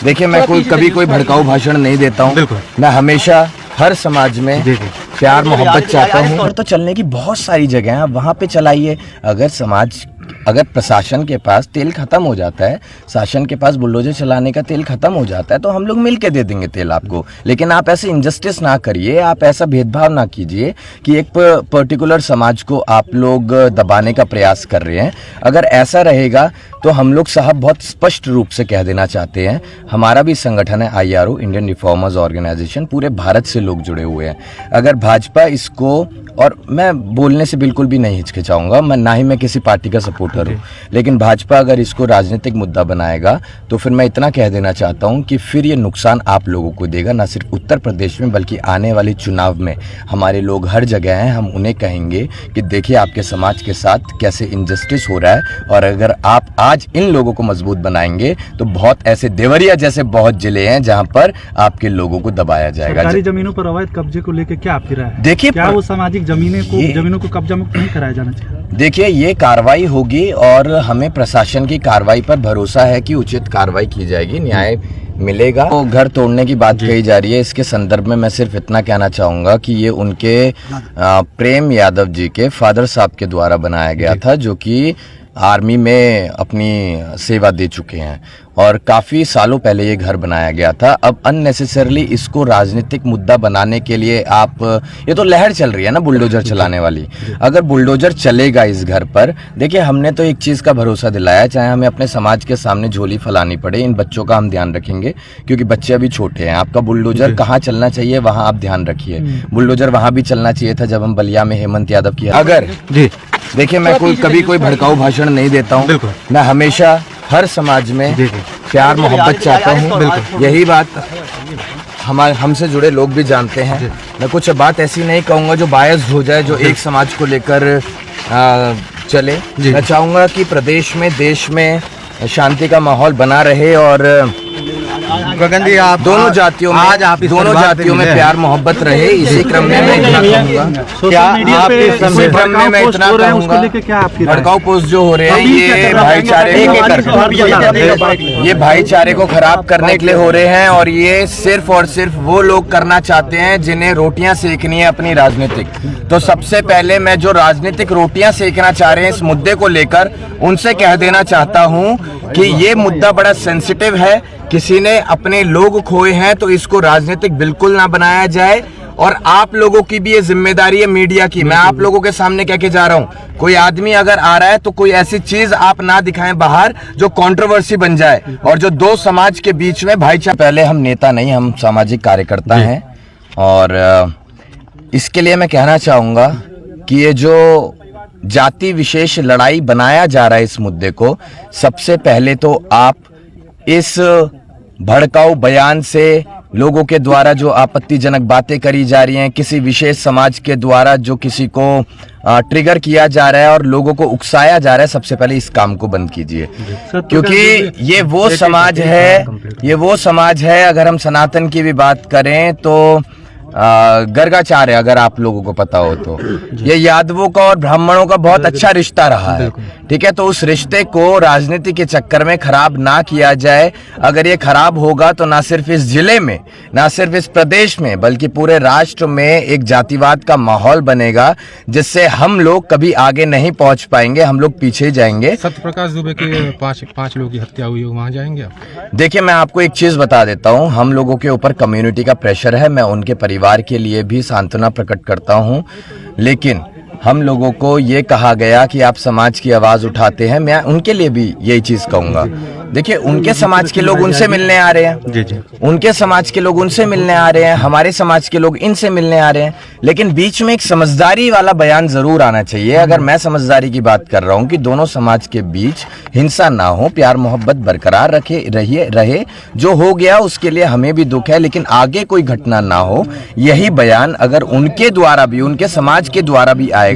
देखिए, मैं कभी कोई भड़काऊ भाषण नहीं देता हूँ। मैं हमेशा हर समाज में प्यार मोहब्बत चाहता हूँ। और तो चलने की बहुत सारी जगह हैं, वहाँ पे चलाइए। अगर प्रशासन के पास तेल खत्म हो जाता है, शासन के पास बुलडोजर चलाने का तेल खत्म हो जाता है, तो हम लोग मिल के दे देंगे तेल आपको। लेकिन आप ऐसे इनजस्टिस ना करिए, आप ऐसा भेदभाव ना कीजिए कि एक पर्टिकुलर समाज को आप लोग दबाने का प्रयास कर रहे हैं। अगर ऐसा रहेगा तो हम लोग साहब बहुत स्पष्ट रूप से कह देना चाहते हैं, हमारा भी संगठन है IRO, इंडियन रिफॉर्मर्स ऑर्गेनाइजेशन, पूरे भारत से लोग जुड़े हुए हैं। अगर भाजपा इसको, और मैं बोलने से बिल्कुल भी नहीं हिचकिचाऊंगा, ना ही मैं किसी पार्टी का सपोर्टर हूँ, लेकिन भाजपा अगर इसको राजनीतिक मुद्दा बनाएगा तो फिर मैं इतना कह देना चाहता हूँ कि फिर ये नुकसान आप लोगों को देगा, ना सिर्फ उत्तर प्रदेश में बल्कि आने वाले चुनाव में। हमारे लोग हर जगह हैं, हम उन्हें कहेंगे कि देखिए आपके समाज के साथ कैसे इनजस्टिस हो रहा है, और अगर आप आज इन लोगों को मजबूत बनाएंगे तो बहुत ऐसे देवरिया जैसे बहुत जिले हैं जहां पर आपके लोगों को दबाया जाएगा। सरकारी जमीनों पर अवैध कब्जे को लेकर क्या आपकी राय है? देखिए, क्या वो सामाजिक जमीनों को कब्जा मुक्त नहीं कराया जाना चाहिए? देखिए, ये कार्रवाई होगी और हमें प्रशासन की कार्रवाई पर भरोसा है कि उचित कार्रवाई की जाएगी, न्याय मिलेगा। तो घर तोड़ने की बात कही जा रही है, इसके संदर्भ में मैं सिर्फ इतना कहना चाहूंगा कि ये उनके प्रेम यादव जी के फादर साहब के द्वारा बनाया गया था, जो कि आर्मी में अपनी सेवा दे चुके हैं, और काफ़ी सालों पहले ये घर बनाया गया था। अब अननेसेसरली इसको राजनीतिक मुद्दा बनाने के लिए ये तो लहर चल रही है ना बुलडोजर चलाने वाली। अगर बुलडोजर चलेगा इस घर पर, देखिए हमने तो एक चीज़ का भरोसा दिलाया, चाहे हमें अपने समाज के सामने झोली फैलानी पड़े, इन बच्चों का हम ध्यान रखेंगे, क्योंकि बच्चे अभी छोटे हैं। आपका बुलडोजर कहाँ चलना चाहिए वहाँ आप ध्यान रखिए। बुलडोजर वहाँ भी चलना चाहिए था जब हम बलिया में हेमंत यादव की अगर देखिए, मैं कभी कोई भड़काऊ भाषण नहीं देता हूँ। मैं हमेशा हर समाज में प्यार मोहब्बत चाहता हूँ। यही बात हमसे जुड़े लोग भी जानते हैं। मैं कुछ बात ऐसी नहीं कहूँगा जो बायस्ड हो जाए, जो एक समाज को लेकर चले। मैं चाहूँगा कि प्रदेश में, देश में शांति का माहौल बना रहे, और गगन जी आप दोनों जातियों में प्यार मोहब्बत रहे। इसी क्रम में मैं इतना कहूँगा, भड़काऊ पोस्ट जो हो रहे हैं ये भाईचारे को खराब करने के लिए हो रहे हैं, और ये सिर्फ और सिर्फ वो लोग करना चाहते हैं जिन्हें रोटियां सेकनी है अपनी राजनीतिक। तो सबसे पहले मैं जो राजनीतिक रोटियां सेकना चाह रहे हैं इस मुद्दे को लेकर, उनसे कह देना चाहता हूं कि ये मुद्दा बड़ा सेंसिटिव है। किसी ने अपने लोग खोए हैं तो इसको राजनीतिक बिल्कुल ना बनाया जाए, और आप लोगों की भी ये जिम्मेदारी है, मीडिया की। मैं आप लोगों के सामने कह के जा रहा हूं, कोई आदमी अगर आ रहा है तो कोई ऐसी चीज आप ना दिखाएं बाहर जो कंट्रोवर्सी बन जाए, और जो दो समाज के बीच में भाईचारा। पहले हम नेता नहीं, हम सामाजिक कार्यकर्ता हैं, और इसके लिए मैं कहना चाहूंगा कि ये जो जाति विशेष लड़ाई बनाया जा रहा है इस मुद्दे को, सबसे पहले तो आप इस भड़काऊ बयान से, लोगों के द्वारा जो आपत्तिजनक बातें करी जा रही हैं, किसी विशेष समाज के द्वारा जो किसी को ट्रिगर किया जा रहा है और लोगों को उकसाया जा रहा है, सबसे पहले इस काम को बंद कीजिए। क्योंकि ये वो समाज है, अगर हम सनातन की भी बात करें तो गर्गाचार्य, अगर आप लोगों को पता हो तो, ये यादवों का और ब्राह्मणों का बहुत अच्छा रिश्ता रहा है, ठीक है। तो उस रिश्ते को राजनीति के चक्कर में खराब ना किया जाए। अगर ये खराब होगा तो ना सिर्फ इस जिले में, ना सिर्फ इस प्रदेश में, बल्कि पूरे राष्ट्र में एक जातिवाद का माहौल बनेगा, जिससे हम लोग कभी आगे नहीं पहुंच पाएंगे, हम लोग पीछे जाएंगे। सत्यप्रकाश दुबे के पांच लोगों की हत्या हुई है, वहां जाएंगे आप? देखिए, मैं आपको एक चीज बता देता हूँ, हम लोगों के ऊपर कम्युनिटी का प्रेशर है। मैं उनके परिवार के लिए भी सांत्वना प्रकट करता हूं, लेकिन हम लोगों को ये कहा गया कि आप समाज की आवाज उठाते हैं। मैं उनके लिए भी यही चीज कहूंगा। देखिए, उनके समाज के लोग उनसे मिलने आ रहे हैं, उनके समाज के लोग उनसे मिलने आ रहे हैं, हमारे समाज के लोग इनसे मिलने आ रहे हैं, लेकिन बीच में एक समझदारी वाला बयान जरूर आना चाहिए। अगर मैं समझदारी की बात कर रहा हूं कि दोनों समाज के बीच हिंसा ना हो, प्यार मोहब्बत बरकरार रहे। जो हो गया उसके लिए हमें भी दुख है, लेकिन आगे कोई घटना ना हो, यही बयान अगर उनके द्वारा भी, उनके समाज के द्वारा भी आएगा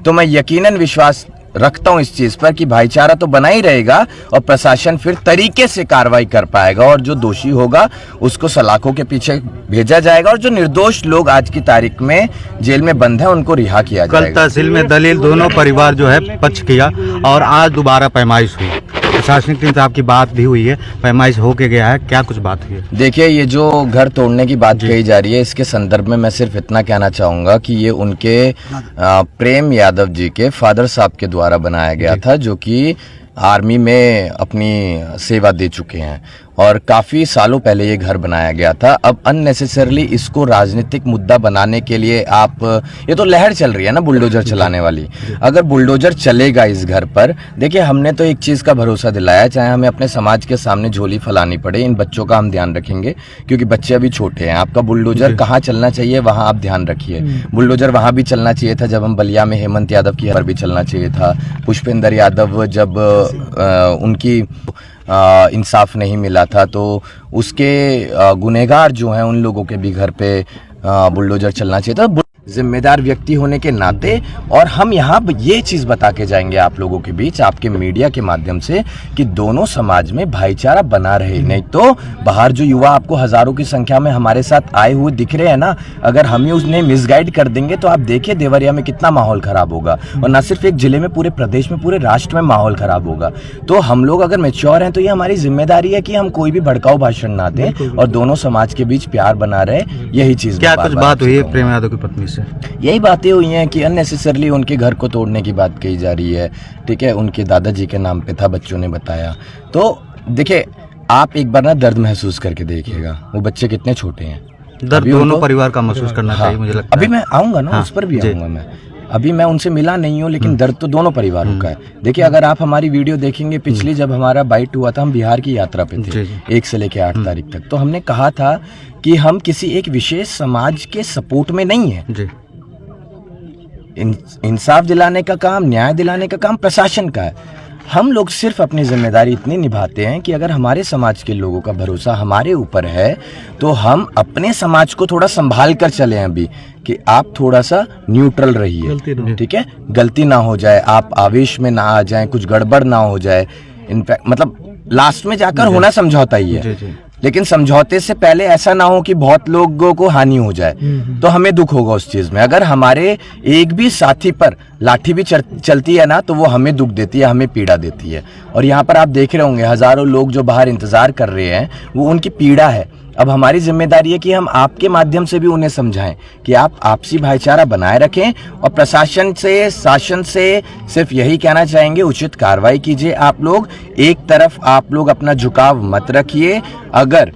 तो मैं यकीनन विश्वास रखता हूं इस चीज पर कि भाईचारा तो बना ही रहेगा, और प्रशासन फिर तरीके से कार्रवाई कर पाएगा, और जो दोषी होगा उसको सलाखों के पीछे भेजा जाएगा, और जो निर्दोष लोग आज की तारीख में जेल में बंद हैं उनको रिहा किया जाएगा। कल तहसील में दलील दोनों परिवार जो है पक्ष किया, और आज दोबारा पैमाइश हुई। प्रशासनिक टीम से आपकी बात भी हुई है, पैमाइश होके गया है, क्या कुछ बात हुई है? देखिए, ये जो घर तोड़ने की बात कही जा रही है, इसके संदर्भ में मैं सिर्फ इतना कहना चाहूँगा कि ये उनके प्रेम यादव जी के फादर साहब के द्वारा बनाया गया था, जो कि आर्मी में अपनी सेवा दे चुके हैं और काफ़ी सालों पहले ये घर बनाया गया था। अब अननेसेसरली इसको राजनीतिक मुद्दा बनाने के लिए आप, ये तो लहर चल रही है ना बुलडोजर चलाने वाली। अगर बुलडोजर चलेगा इस घर पर, देखिए हमने तो एक चीज़ का भरोसा दिलाया, चाहे हमें अपने समाज के सामने झोली फैलानी पड़े, इन बच्चों का हम ध्यान रखेंगे क्योंकि बच्चे अभी छोटे हैं। आपका बुलडोजर कहाँ चलना चाहिए वहाँ आप ध्यान रखिए। बुलडोजर वहाँ भी चलना चाहिए था जब हम बलिया में हेमंत यादव की पर भी चलना चाहिए था। पुष्पेंद्र यादव जब उनकी इंसाफ नहीं मिला था तो उसके गुनहगार जो हैं उन लोगों के भी घर पे बुलडोजर चलना चाहिए था। जिम्मेदार व्यक्ति होने के नाते, और हम यहाँ ये चीज़ बता के जाएंगे आप लोगों के बीच, आपके मीडिया के माध्यम से, कि दोनों समाज में भाईचारा बना रहे। नहीं तो बाहर जो युवा आपको हजारों की संख्या में हमारे साथ आए हुए दिख रहे हैं ना, अगर हम ही उन्हें मिसगाइड कर देंगे तो आप देखिए देवरिया में कितना माहौल खराब होगा, और ना सिर्फ एक जिले में, पूरे प्रदेश में, पूरे राष्ट्र में माहौल खराब होगा। तो हम लोग अगर मैच्योर हैं तो ये हमारी जिम्मेदारी है कि हम कोई भी भड़काऊ भाषण ना दें और दोनों समाज के बीच प्यार बना रहे। यही चीज़ क्या कुछ बात हुई है प्रेम यादव की पत्नी से? यही बातें हुई हैं कि अननेसेसरली उनके घर को तोड़ने की बात कही जा रही है। ठीक है, उनके दादाजी के नाम पे था, बच्चों ने बताया। तो देखिए, आप एक बार ना दर्द महसूस करके देखिएगा, वो बच्चे कितने छोटे हैं। दर्द दोनों परिवार का महसूस करना चाहिए, मुझे लगता है। अभी मैं आऊंगा ना, उस पर भी आऊंगा मैं। अभी मैं उनसे मिला नहीं हूँ, लेकिन दर्द तो दोनों परिवारों का है। देखिए, अगर आप हमारी वीडियो देखेंगे, पिछली जब हमारा बाइट हुआ था, हम बिहार की यात्रा पे थे 1 से लेकर 8 तारीख तक, तो हमने कहा था कि हम किसी एक विशेष समाज के सपोर्ट में नहीं है। इंसाफ दिलाने का काम, न्याय दिलाने का काम प्रशासन का है। हम लोग सिर्फ अपनी जिम्मेदारी इतनी निभाते हैं कि अगर हमारे समाज के लोगों का भरोसा हमारे ऊपर है तो हम अपने समाज को थोड़ा संभाल कर चले अभी, कि आप थोड़ा सा न्यूट्रल रहिए। ठीक है, गलती ना हो जाए, आप आवेश में ना आ जाएं, कुछ गड़बड़ ना हो जाए। इनफैक्ट मतलब लास्ट में जाकर होना समझौता ही है, लेकिन समझौते से पहले ऐसा ना हो कि बहुत लोगों को हानि हो जाए, तो हमें दुख होगा उस चीज में। अगर हमारे एक भी साथी पर लाठी भी चलती है ना, तो वो हमें दुख देती है, हमें पीड़ा देती है। और यहाँ पर आप देख रहे होंगे हजारों लोग जो बाहर इंतजार कर रहे हैं, वो उनकी पीड़ा है। अब हमारी जिम्मेदारी है कि हम आपके माध्यम से भी उन्हें समझाएं कि आप आपसी भाईचारा बनाए रखें, और प्रशासन से, शासन से सिर्फ यही कहना चाहेंगे, उचित कार्रवाई कीजिए। आप लोग एक तरफ आप लोग अपना झुकाव मत रखिए। अगर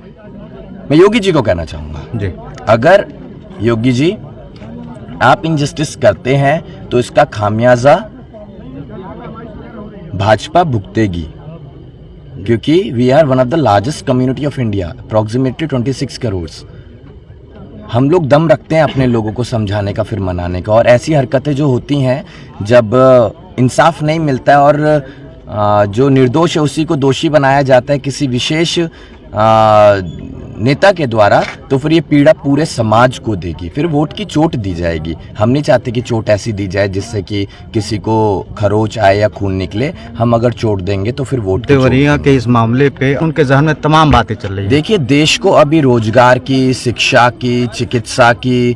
मैं योगी जी को कहना चाहूंगा, अगर योगी जी आप इनजस्टिस करते हैं तो इसका खामियाजा भाजपा भुगतेगी, क्योंकि we are one of the largest community of India, approximately 26 crore. हम लोग दम रखते हैं अपने लोगों को समझाने का, फिर मनाने का। और ऐसी हरकतें जो होती हैं, जब इंसाफ नहीं मिलता है और जो निर्दोष है उसी को दोषी बनाया जाता है किसी विशेष नेता के द्वारा, तो फिर ये पीड़ा पूरे समाज को देगी, फिर वोट की चोट दी जाएगी। हम नहीं चाहते कि चोट ऐसी दी जाए जिससे कि किसी को खरोच आए या खून निकले। हम अगर चोट देंगे तो फिर वोट देवरिया के इस मामले पे उनके ज़हन में तमाम बातें चल रही हैं। देखिए, देश को अभी रोजगार की, शिक्षा की, चिकित्सा की,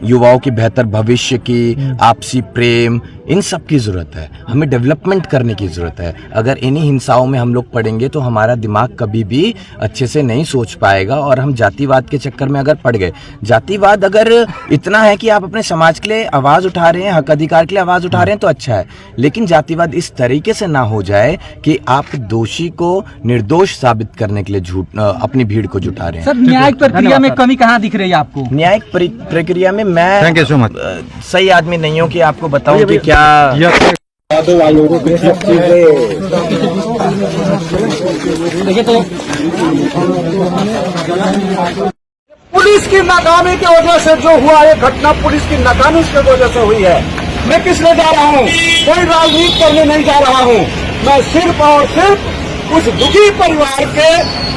युवाओं की बेहतर भविष्य की, आपसी प्रेम, इन सब की ज़रूरत है। हमें डेवलपमेंट करने की ज़रूरत है। अगर इन्हीं हिंसाओं में हम लोग पड़ेंगे तो हमारा दिमाग कभी भी अच्छे से नहीं सोच पाएगा, और हम जातिवाद के चक्कर में अगर पड़ गए। जातिवाद अगर इतना है कि आप अपने समाज के लिए आवाज़ उठा रहे हैं, हक अधिकार के लिए आवाज़ उठा रहे हैं, तो अच्छा है, लेकिन जातिवाद इस तरीके से ना हो जाए कि आप दोषी को निर्दोष साबित करने के लिए अपनी भीड़ को जुटा रहे हैं। सर, न्यायिक प्रक्रिया में कमी कहाँ दिख रही है आपको? न्यायिक प्रक्रिया में मैं थैंक यू सो मच सही आदमी नहीं हूँ कि आपको बताऊं कि क्या पुलिस की नाकामी की वजह से जो हुआ, ये घटना पुलिस की नाकामी की वजह से हुई है। मैं किस लिए जा रहा हूँ? कोई राजनीति करने नहीं जा रहा हूँ। मैं सिर्फ और सिर्फ उस दुखी परिवार के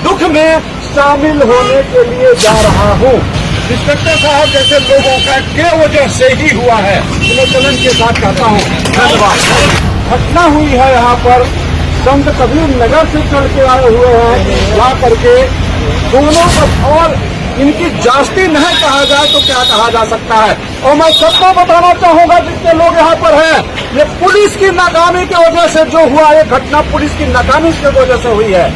दुख में शामिल होने के लिए जा रहा हूँ। इंस्पेक्टर साहब जैसे लोगों का के वजह से ही हुआ है, मैं चलन के साथ कहता हूँ धन्यवाद। घटना हुई है यहाँ पर, संत कबीर नगर से चल के आए हुए हैं, ला करके दोनों और इनकी जास्ती नहीं कहा जाए तो क्या कहा जा सकता है। और मैं सबको बताना चाहूंगा जितने लोग यहाँ पर हैं, ये पुलिस की नाकामी की वजह से जो हुआ ये घटना पुलिस की नाकामी की वजह से हुई है।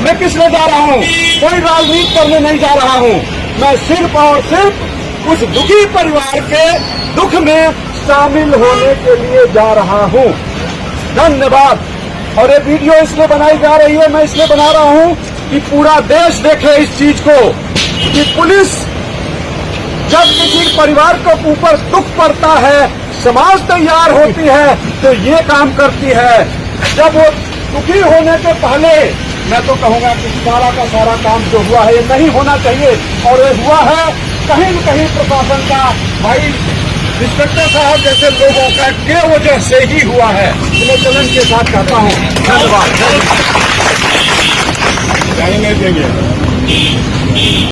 मैं किस लिए जा रहा हूँ, कोई राजनीति करने नहीं जा रहा हूँ। मैं सिर्फ और सिर्फ उस दुखी परिवार के दुख में शामिल होने के लिए जा रहा हूँ। धन्यवाद। और ये वीडियो इसलिए बनाई जा रही है, मैं इसलिए बना रहा हूँ कि पूरा देश देखे इस चीज को कि पुलिस जब किसी परिवार को ऊपर दुख पड़ता है, समाज तैयार होती है तो ये काम करती है। जब वो दुखी होने के पहले मैं तो कहूंगा कि सारा का सारा काम जो हुआ है ये नहीं होना चाहिए और ये हुआ है कहीं न कहीं प्रशासन का, भाई इंस्पेक्टर साहब जैसे लोगों का के वजह से ही हुआ है। मैं चलन के साथ कहता हूँ धन्यवाद।